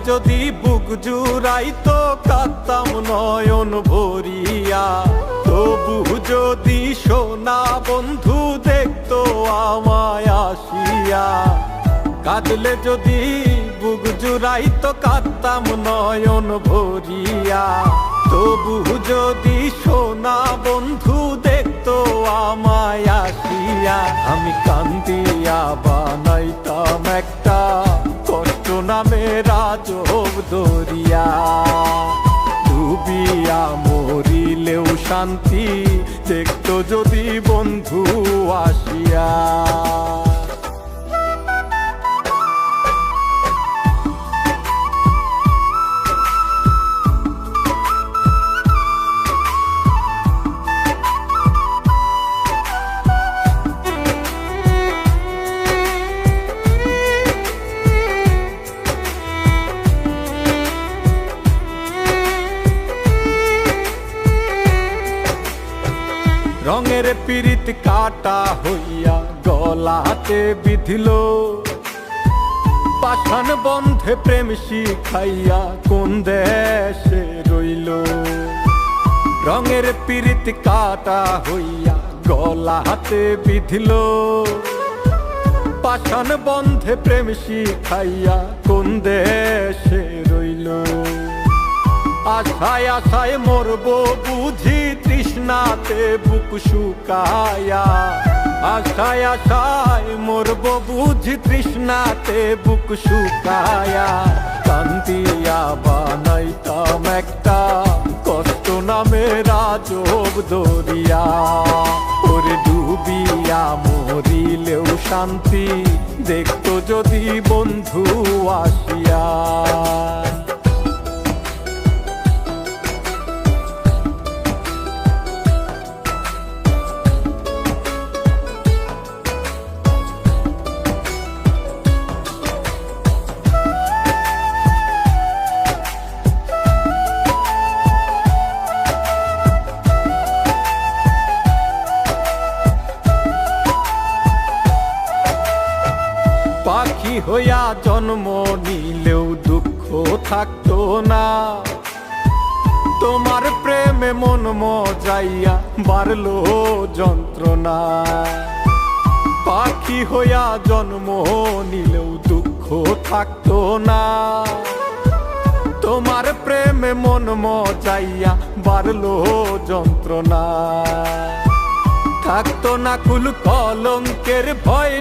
যদি বুক জুড়াইতো কাঁদতাম নয়ন ভরিয়া, তবু যদি সোনা বন্ধু দেখতো আমায় আসিয়া। কাঁদলে যদি বুক জুড়াইতো কাঁদতাম নয়ন ভরিয়া, তবু যদি সোনা বন্ধু দেখতো আমায় আসিয়া। আমি কান্দিয়া বানাইতাম একটা কষ্ট নামের আজব দরিয়া, ডুবিয়া মরিলেও শান্তি দেখতো যদি বন্ধু আসিয়া। রঙের পিরিত কাটা হইয়া গলাতে বিধিল, পাষাণ বন্ধে প্রেম শিখাইয়া কোন দেশে রইল। রঙের পিরিত কাটা হইয়া গলাতে বিধিল, পাষাণ বন্ধে প্রেম শিখাইয়া কোন দেশে রইল। আশায় আশায় মরবো বুঝি তৃষ্ণাতে বুক শুকায়া, আশায় আশায় মরবো বুঝি তৃষ্ণাতে বুক শুকায়া। কান্দিয়া বানাইতাম একটা কষ্ট নামের আজব দরিয়া, ওরে ডুবিয়া মরিলেও শান্তি দেখতো যদি বন্ধু আসিয়া। পাখি হইয়া জন্ম নিলেও দুঃখ থাকতো না, তোমার প্রেমে মন মজাইয়া বাড়লো যন্ত্রণা। পাখি হইয়া জন্ম নিলেও দুঃখ থাকতো না, তোমার প্রেমে মন মজাইয়া বাড়লো যন্ত্রণা। থাকতো না কুল কলঙ্কের ভয়।